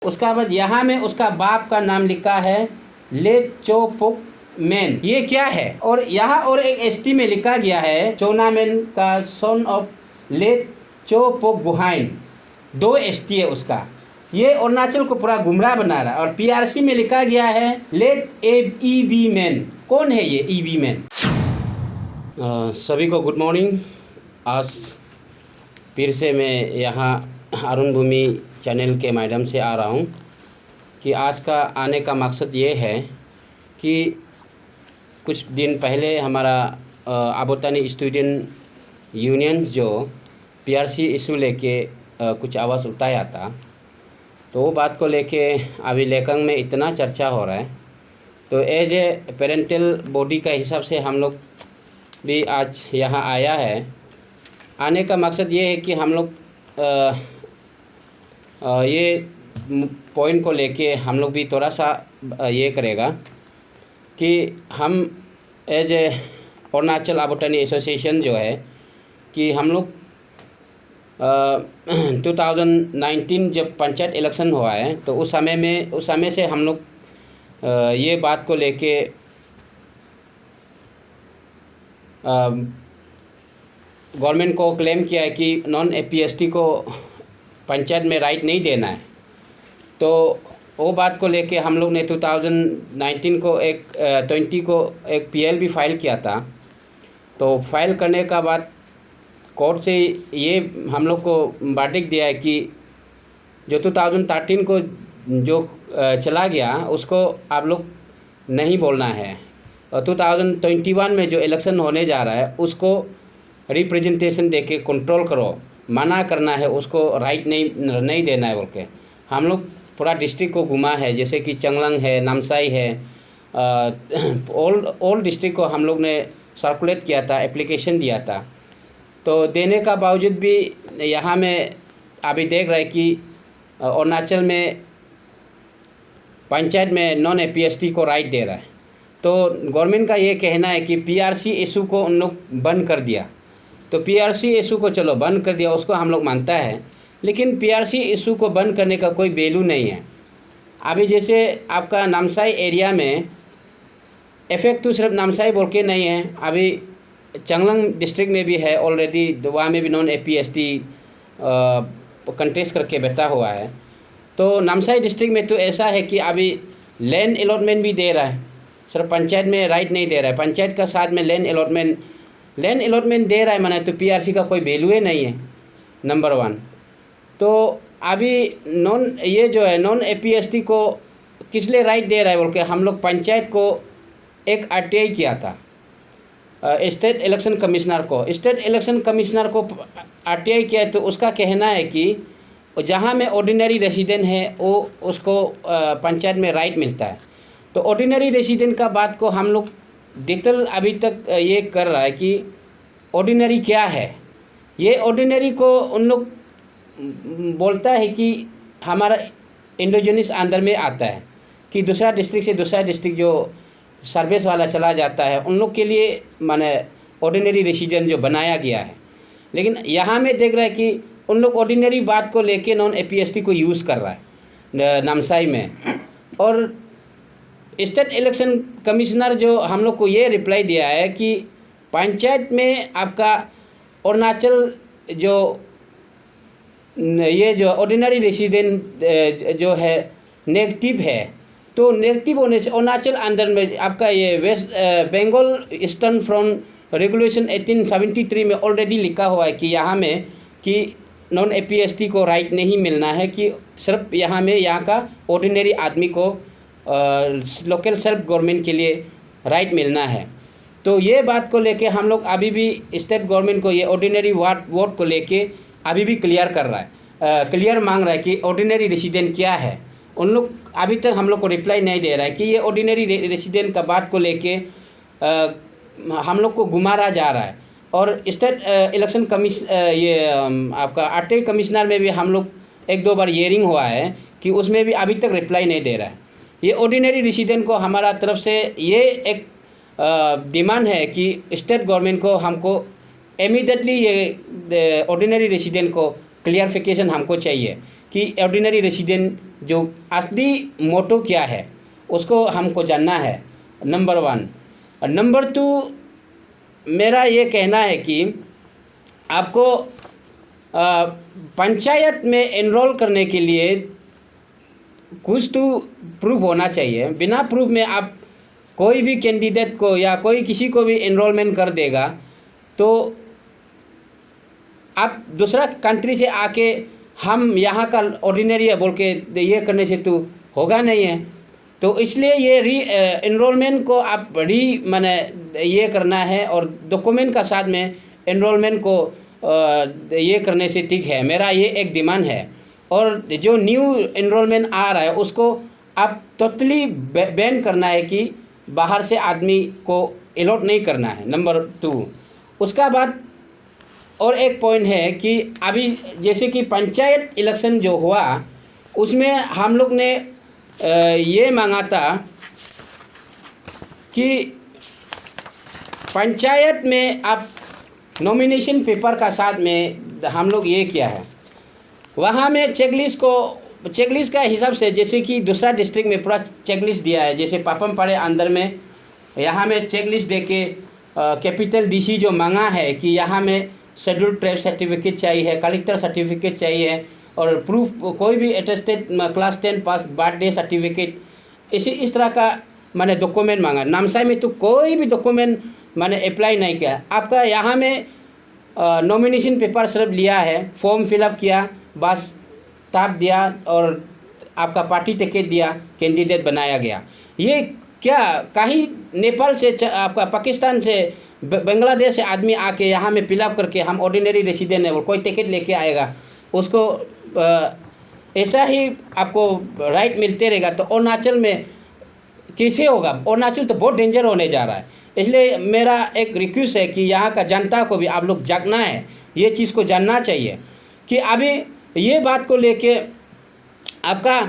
उसका बाद यहाँ में उसका बाप का नाम लिखा है लेट चो पुक मैन, ये क्या है। और यहाँ और एक एसटी में लिखा गया है चोनामेन का सन ऑफ लेट चो पुक गुहाइन, 2 एसटी है उसका। ये अरुणाचल को पूरा गुमराह बना रहा है। और पीआरसी में लिखा गया है लेट ई बी मैन। कौन है ये ई बी मैन? सभी को गुड मॉर्निंग। आज फिर से मैं यहाँ अरुण भूमि चैनल के माध्यम से आ रहा हूँ कि आज का आने का मकसद ये है कि कुछ दिन पहले हमारा आबोतानी स्टूडेंट यूनियन जो पीआरसी इशू लेके कुछ आवाज़ उठाया था, तो वो बात को लेके अभी लेकंग में इतना चर्चा हो रहा है। तो एज ए पेरेंटल बॉडी का हिसाब से हम लोग भी आज यहाँ आया है। आने का मकसद ये है कि हम लोग ये पॉइंट को लेके हम लोग भी थोड़ा सा ये करेगा कि हम as a Arunachal Abotani association जो है कि हम लोग 2019 जब पंचायत इलेक्शन हुआ है तो उस समय से हम लोग ये बात को लेके गवर्नमेंट को क्लेम किया है कि नॉन एपीएसटी को पंचायत में राइट नहीं देना है। तो वो बात को लेके हम लोग ने 2019 को 20 को एक पीएल भी फाइल किया था। तो फाइल करने का बाद कोर्ट से ये हम लोग को वर्डिक्ट दिया है कि जो 2013 को जो चला गया उसको आप लोग नहीं बोलना है, और 2021 में जो इलेक्शन होने जा रहा है उसको रिप्रेजेंटेशन देके कंट्रोल करो, मना करना है, उसको राइट नहीं देना है बोल के हम लोग पूरा डिस्ट्रिक्ट को घुमा है। जैसे कि चंगलंग है, नामसाई है, ऑल डिस्ट्रिक्ट को हम लोग ने सर्कुलेट किया था, एप्लीकेशन दिया था। तो देने का बावजूद भी यहाँ में अभी देख रहे कि अरुणाचल में पंचायत में नॉन एपीएसटी को राइट दे रहा है। तो गवर्नमेंट का ये कहना है कि पीआरसी इशू को उन लोग बंद कर दिया। तो पीआरसी इशू को चलो बंद कर दिया, उसको हम लोग मानता है, लेकिन पीआरसी इशू को बंद करने का कोई वैल्यू नहीं है। अभी जैसे आपका नामसाई एरिया में इफेक्ट तो सिर्फ नामसाई बोल के नहीं है, अभी चंगलंग डिस्ट्रिक्ट में भी है ऑलरेडी, वहाँ में भी नॉन एपीएसटी कंटेस्ट करके बैठा हुआ है। तो नामसाई डिस्ट्रिक्ट में तो ऐसा है कि अभी लैंड अलॉटमेंट भी दे रहा है, सिर्फ पंचायत में राइट नहीं दे रहा है। पंचायत का साथ में लैंड अलॉटमेंट दे रहा है, माने तो पीआरसी का कोई वैल्यू नहीं है, नंबर 1। तो अभी ये जो है नॉन एपीएसटी को किस लिए राइट दे रहा है बोल के हम लोग पंचायत को एक आरटीआई किया था, स्टेट इलेक्शन कमिश्नर को आरटीआई किया है। तो उसका कहना है कि जहाँ में ऑर्डिनरी रेसिडेंट है वो उसको पंचायत में राइट मिलता है। तो ऑर्डिनरी रेसिडेंट का बात को हम लोग डिटेल अभी तक ये कर रहा है कि ऑर्डिनरी क्या है। ये ऑर्डिनरी को उन लोग बोलता है कि हमारा इंडोजिनस अंदर में आता है कि दूसरा डिस्ट्रिक्ट से दूसरा डिस्ट्रिक्ट जो सर्विस वाला चला जाता है उन लोग के लिए माने ऑर्डिनरी रेसिडेंट जो बनाया गया है। लेकिन यहाँ में देख रहा है कि उन लोग ऑर्डिनरी बात को लेके नॉन एपीएसटी को यूज़ कर रहा है नामसाई में। और स्टेट इलेक्शन कमिश्नर जो हम लोग को ये रिप्लाई दिया है कि पंचायत में आपका अरुणाचल जो ये जो ऑर्डिनरी रेसिडेंट जो है नेगेटिव है, तो नेगेटिव होने से अरुणाचल अंदर में आपका ये West Bengal eastern frontier regulation 1873 में ऑलरेडी लिखा हुआ है कि यहाँ में कि नॉन एपीएसटी को राइट नहीं मिलना है, कि सिर्फ यहाँ का ऑर्डिनरी आदमी को लोकल सेल्फ गवर्नमेंट के लिए राइट मिलना है। तो ये बात को लेके हम लोग अभी भी स्टेट गवर्नमेंट को ये ऑर्डिनरी वोट को लेके अभी भी क्लियर मांग रहा है कि ऑर्डिनरी रेसिडेंट क्या है। उन लोग अभी तक हम लोग को रिप्लाई नहीं दे रहा है कि ये ऑर्डिनरी रेसिडेंट का बात को लेके हम लोग को घुमाया जा रहा है। और स्टेट इलेक्शन आपका आरटीआई कमिश्नर में भी हम लोग 1-2 बार हियरिंग हुआ है कि उसमें भी अभी तक रिप्लाई नहीं दे रहा है। ये ऑर्डिनरी रेसिडेंट को हमारा तरफ से ये एक डिमांड है कि स्टेट गवर्नमेंट को हमको इमीडिएटली ये ऑर्डिनरी रेसिडेंट को क्लियरिफिकेशन हमको चाहिए कि ऑर्डिनरी रेसिडेंट जो असली मोटो क्या है उसको हमको जानना है, नंबर 1। और नंबर 2 मेरा ये कहना है कि आपको पंचायत में एनरोल करने के लिए कुछ तो प्रूफ होना चाहिए। बिना प्रूफ में आप कोई भी कैंडिडेट को या कोई किसी को भी एनरोलमेंट कर देगा तो आप दूसरा कंट्री से आके हम यहाँ का ऑर्डिनरी है बोल के ये करने से तो होगा नहीं है। तो इसलिए ये एनरोलमेंट को आप माने ये करना है और डॉक्यूमेंट का साथ में एनरोलमेंट को ये करने से ठीक है। मेरा ये एक डिमांड है। और जो न्यू एनरोलमेंट आ रहा है उसको आप टोटली बैन करना है कि बाहर से आदमी को अलॉट नहीं करना है, नंबर 2। उसका बाद और एक पॉइंट है कि अभी जैसे कि पंचायत इलेक्शन जो हुआ उसमें हम लोग ने ये मांगा था कि पंचायत में आप नॉमिनेशन पेपर का साथ में हम लोग ये किया है, वहाँ में चेकलिस्ट का हिसाब से जैसे कि दूसरा डिस्ट्रिक्ट में पूरा चेकलिस्ट दिया है। जैसे पापम पारे अंदर में यहाँ में चेकलिस्ट दे के कैपिटल डीसी जो मांगा है कि यहाँ में शेड्यूल ट्राइब सर्टिफिकेट चाहिए, कलेक्टर सर्टिफिकेट चाहिए और प्रूफ कोई भी अटेस्टेड क्लास 10 पास बर्थडे सर्टिफिकेट, इस तरह का मैंने डॉक्यूमेंट मांगा। नामसाई में तो कोई भी डॉक्यूमेंट मैंने अप्लाई नहीं किया। आपका यहाँ में नॉमिनेशन पेपर सिर्फ लिया है, फॉर्म फिलअप किया, बस ताप दिया और आपका पार्टी टिकट दिया, कैंडिडेट बनाया गया। ये क्या कहीं नेपाल से आपका पाकिस्तान से बांग्लादेश से आदमी आके यहाँ में फिलअप करके हम ऑर्डिनरी रेसिडेंट है वो कोई टिकट लेके आएगा, उसको ऐसा ही आपको राइट मिलते रहेगा तो अरुणाचल में कैसे होगा? अरुणाचल तो बहुत डेंजर होने जा रहा है। इसलिए मेरा एक रिक्वेस्ट है कि यहाँ का जनता को भी आप लोग जागना है, ये चीज़ को जानना चाहिए कि अभी ये बात को लेके आपका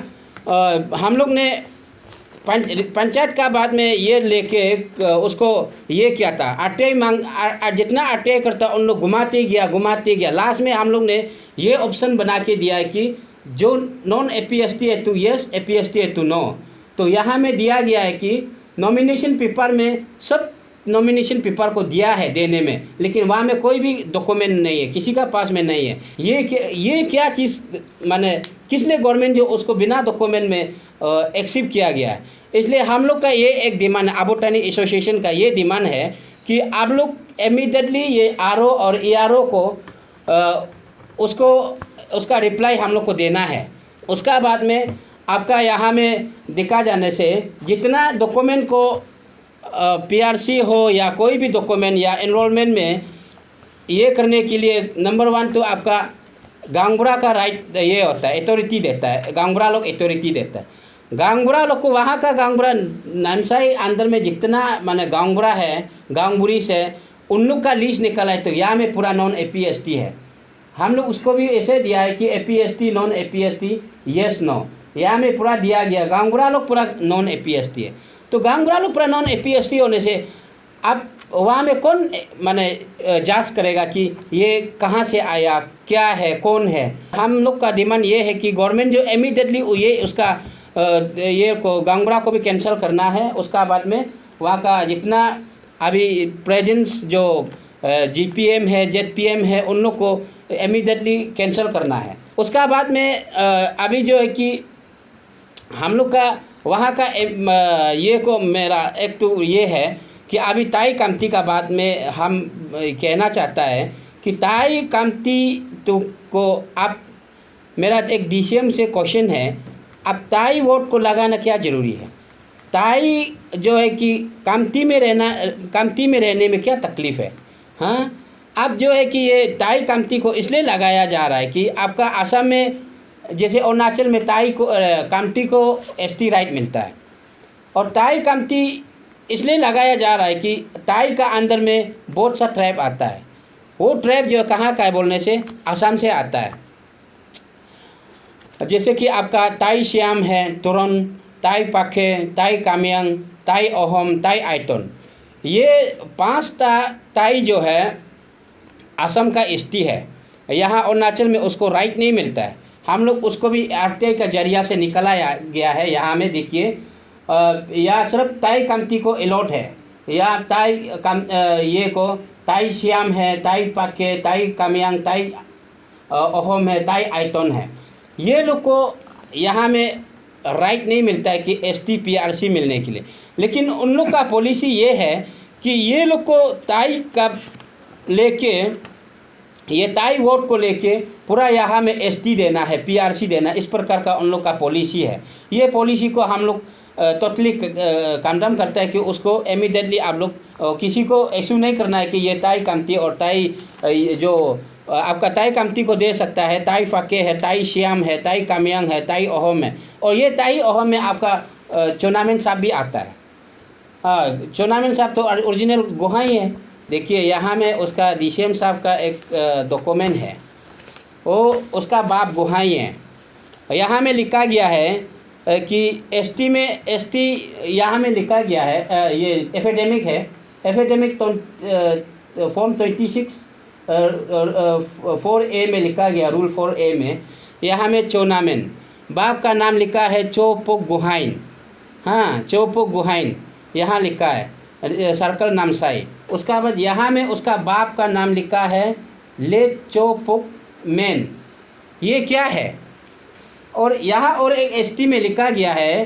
हम लोग ने पंचायत का बाद में ये लेके उसको ये किया था, आरटीआई जितना आरटीआई करता उन लोग घुमाते गया। लास्ट में हम लोग ने ये ऑप्शन बना के दिया है कि जो नॉन एपीएसटी है तो यस, एपीएसटी है तो नो। तो यहाँ में दिया गया है कि नॉमिनेशन पेपर में सब नॉमिनेशन पेपर को दिया है देने में, लेकिन वहाँ में कोई भी डॉक्यूमेंट नहीं है, किसी का पास में नहीं है। ये क्या चीज़ माने किसने गवर्नमेंट जो उसको बिना डॉक्यूमेंट में एक्सेप्ट किया गया है। इसलिए हम लोग का ये एक डिमांड है, आबोटानी एसोसिएशन का ये डिमांड है कि आप लोग इमीडिएटली ये आरओ और ईआरओ को उसका रिप्लाई हम लोग को देना है। उसका बाद में आपका यहाँ में दिखा जाने से जितना डॉक्यूमेंट को पीआरसी हो या कोई भी डॉक्यूमेंट या एनरोलमेंट में ये करने के लिए नंबर 1 तो आपका गांगुरा का राइट ये होता है, अथॉरिटी देता है, गांगुरा लोग अथॉरिटी देता है। गांगुरा लोग को वहाँ का गांगुरा नामसाई अंदर में जितना माने गांगुरा है, गांगुरी से उन लोग का लिस्ट निकला है तो यहाँ में पूरा नॉन एपीएसटी है। हम लोग उसको भी ऐसे दिया है कि APST non APST yes no, यहाँ में पूरा दिया गया। गांगुरा लोग पूरा नॉन एपीएसटी है, तो गांगुरा लोग पूरा नॉन एपीएसटी होने से अब वहाँ में कौन माने जांच करेगा कि ये कहाँ से आया, क्या है, कौन है। हम लोग का डिमांड ये है कि गवर्नमेंट जो इमीडिएटली ये उसका ये को गांगुरा को भी कैंसिल करना है। उसका बाद में वहाँ का जितना अभी प्रेजेंस जो जीपीएम है, जेडपीएम है, उन लोग को इमीडिएटली कैंसिल करना है। उसका बाद में अभी जो है कि हम लोग का वहाँ का ये को मेरा एक तो ये है कि अभी ताई कामती का बाद में हम कहना चाहता है कि ताई कामती तो को आप मेरा एक डीसीएम से क्वेश्चन है, अब ताई वोट को लगाना क्या ज़रूरी है? ताई जो है कि कामती में रहने में क्या तकलीफ़ है? हाँ, अब जो है कि ये ताई कामती को इसलिए लगाया जा रहा है कि आपका असम में जैसे अरुणाचल में ताई को कामती को एसटी राइट मिलता है, और ताई कामती इसलिए लगाया जा रहा है कि ताई का अंदर में बहुत सा ट्राइब आता है। वो ट्राइब जो कहाँ का है बोलने से असम से आता है। जैसे कि आपका ताई श्याम है, तुरन, ताई पाखे, ताई कामयांग, ताई अहोम, ताई आइटन, ये 5 ताई जो है असम का एसटी है। यहाँ अरुणाचल में उसको राइट नहीं मिलता है, हम लोग उसको भी RTI का जरिया से निकाला गया है। यहाँ में देखिए या सिर्फ ताई कामती को अलॉट है, या ताई ये को ताई श्याम है, ताई पाके, ताई कामयांग, ताई अहोम है, ताई आइटन है। ये लोग को यहाँ में राइट नहीं मिलता है कि ST PRC मिलने के लिए। लेकिन उन लोग का पॉलिसी ये है कि ये लोग को ताई का लेके, ये ताई वोट को लेके पूरा यहाँ में ST देना है, PRC देना, इस प्रकार का उन लोग का पॉलिसी है। ये पॉलिसी को हम लोग टोटली कंडम करता है कि उसको इमीडिएटली आप लोग किसी को इशू नहीं करना है कि ये ताई कामती और ताई जो आपका ताई कामती को दे सकता है, ताई फाके है, ताई श्याम है, ताई कामयांग है, ताई अहोम है। और ये ताई अहोम में आपका चोनामेन साहब भी आता है। हाँ, चोनामेन साहब तो ओरिजिनल गोहाई है। देखिए यहाँ में उसका DCM साहब का एक डॉक्यूमेंट है, वो उसका बाप गोहाई है। यहाँ में लिखा गया है कि ST में यहाँ में लिखा गया है, ये एफिडेमिक है, एफिडेमिक फॉर्म 26 4A में लिखा गया, रूल 4A में यहाँ में चोनामेन बाप का नाम लिखा है चोपोक गुहाइन। हाँ, चोपोक गुहाइन यहाँ लिखा है, सर्कल नामसाई। उसका बाद यहाँ में उसका बाप का नाम लिखा है लेट चोपोक मैन। ये क्या है? और यहाँ और एक ST में लिखा गया है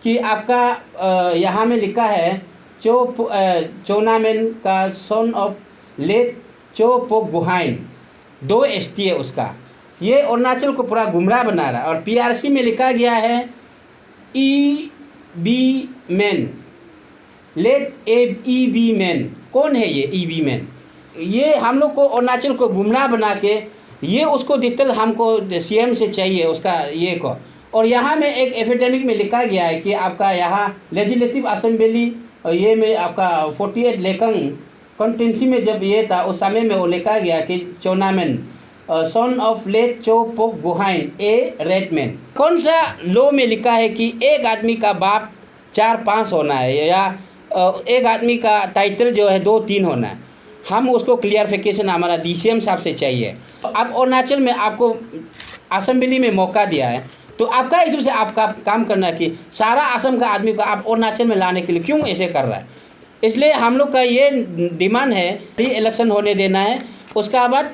कि आपका यहाँ में लिखा है चोनामेन का सन ऑफ लेट चोपोक गुहाइन, 2 ST है उसका। ये अरुणाचल को पूरा गुमराह बना रहा है। और PRC में लिखा गया है EB man, let EB man. कौन है ये EB मैन? ये हम लोग को अरुणाचल को गुमराह बना के ये उसको डिटेल हमको CM से चाहिए उसका ये को। और यहाँ में एक एफिडेमिक में लिखा गया है कि आपका यहाँ लेजिस्लेटिव असेंबली ये में आपका 48 लेकंग कॉन्स्टिट्यूंसी में जब ये था उस समय में वो लिखा गया कि Chonamen son of late Chopok Guhain a red man. कौन सा लॉ में लिखा है कि एक आदमी का बाप 4-5 होना है, या एक आदमी का टाइटल जो है 2-3 होना है? हम उसको क्लियरिफिकेशन हमारा DCM साहब से चाहिए। अब अरुणाचल में आपको असेंबली में मौका दिया है, तो आपका इसमें से आपका काम करना है कि सारा असम का आदमी को आप अरुणाचल में लाने के लिए क्यों ऐसे कर रहा है। इसलिए हम लोग का ये डिमांड है री इलेक्शन होने देना है। उसका बाद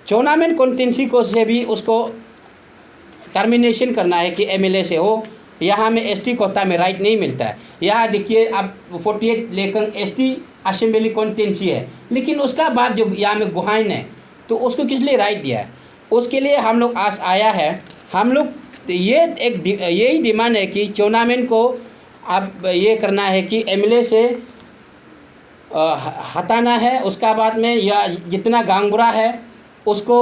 चोनामेन कॉन्स्टिट्यूंसी को से भी उसको टर्मिनेशन करना है कि MLA से हो। यहाँ में ST कोटा में राइट नहीं मिलता है। यहाँ देखिए अब 48 लेकिन ST असेंबली कॉन्स्टिट्यूंसी है, लेकिन उसका बाद जो यहाँ में गुहाइन है तो उसको किस लिए राइट दिया है? उसके लिए हम लोग आस आया है। हम लोग ये एक यही डिमांड है कि चोनामेन को अब ये करना है कि MLA से हटाना है। उसका बाद में या जितना गांगुरा है उसको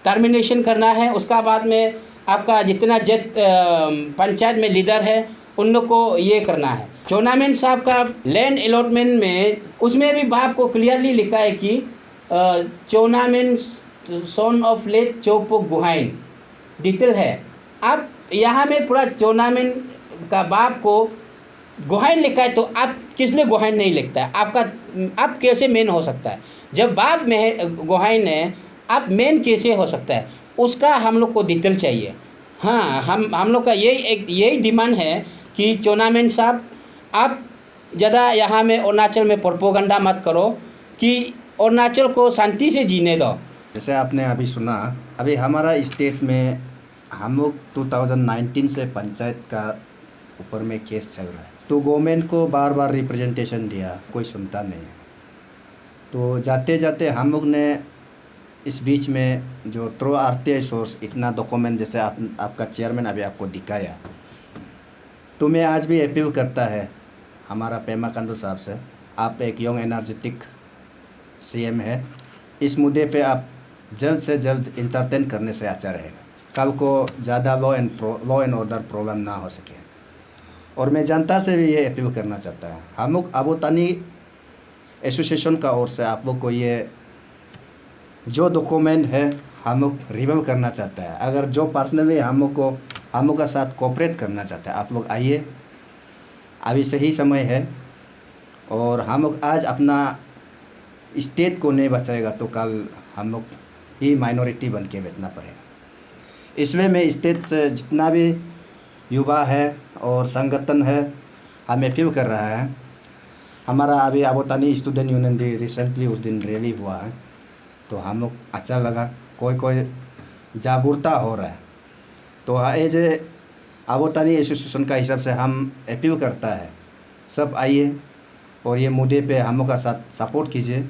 टर्मिनेशन करना है। उसका बाद में आपका जितना पंचायत में लीडर है उन लोग को ये करना है। चोनामेन साहब का लैंड अलॉटमेंट में उसमें भी बाप को क्लियरली लिखा है कि Chonamen son of late Chopok गुहाइन detail है। अब यहाँ में पूरा चोनामेन का बाप को गुहाइन लिखा है, तो आप किस लिए गुहाइन नहीं लिखता है? आपका आप कैसे मेन हो सकता है? जब बाप में गुहाइन है, आप मेन कैसे हो सकता है? उसका हम लोग को डिटेल चाहिए। हाँ, हम लोग का यही डिमांड है कि चोनामेन साहब आप ज़्यादा यहाँ में अरुणाचल में प्रोपोगंडा मत करो कि अरुणाचल को शांति से जीने दो। जैसे आपने अभी सुना, अभी हमारा स्टेट में हम लोग 2019 से पंचायत का ऊपर में केस चल रहा है, तो गवर्नमेंट को बार बार रिप्रेजेंटेशन दिया, कोई सुनता नहीं है। तो जाते जाते हम लोग ने इस बीच में जो थ्रू RTI सोर्स इतना डॉक्यूमेंट जैसे आपका चेयरमैन अभी आपको दिखाया, तो मैं आज भी अपील करता है हमारा पेमा खांडू साहब से, आप एक यंग एनर्जेटिक CM है, इस मुद्दे पे आप जल्द से जल्द इंटरटेन करने से अच्छा रहेगा। कल को ज़्यादा लॉ एंड ऑर्डर प्रॉब्लम ना हो सके। और मैं जनता से भी ये अपील करना चाहता हूँ, हम लोग आबोतानी एसोसिएशन का ओर से आप लोग को ये जो डॉक्यूमेंट है हम लोग रिवील करना चाहता है। अगर जो पर्सनली हम लोग का साथ कोऑपरेट करना चाहता है, आप लोग आइए, अभी सही समय है। और हम लोग आज अपना स्टेट को नहीं बचाएगा तो कल हम लोग ही माइनॉरिटी बन के बैठना पड़ेगा। इसमें में स्टेट से जितना भी युवा है और संगठन है, हम अपील कर रहा है। हमारा अभी आबोतानी स्टूडेंट यूनियन भी रिसेंटली उस दिन रैली हुआ है, तो हम लोग अच्छा लगा, कोई कोई जागरूकता हो रहा है। तो एज ए आबोतानी एसोसिएशन का हिसाब से हम अपील करता है, सब आइए और ये मुद्दे पे हम लोग का साथ सपोर्ट कीजिए।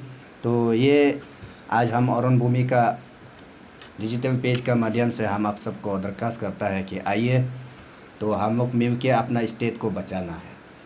तो ये आज हम अरुण भूमि का डिजिटल पेज का माध्यम से हम आप सबको दरख्वास्त करता है कि आइए, तो हम लोग मिल के अपना स्टेट को बचाना है।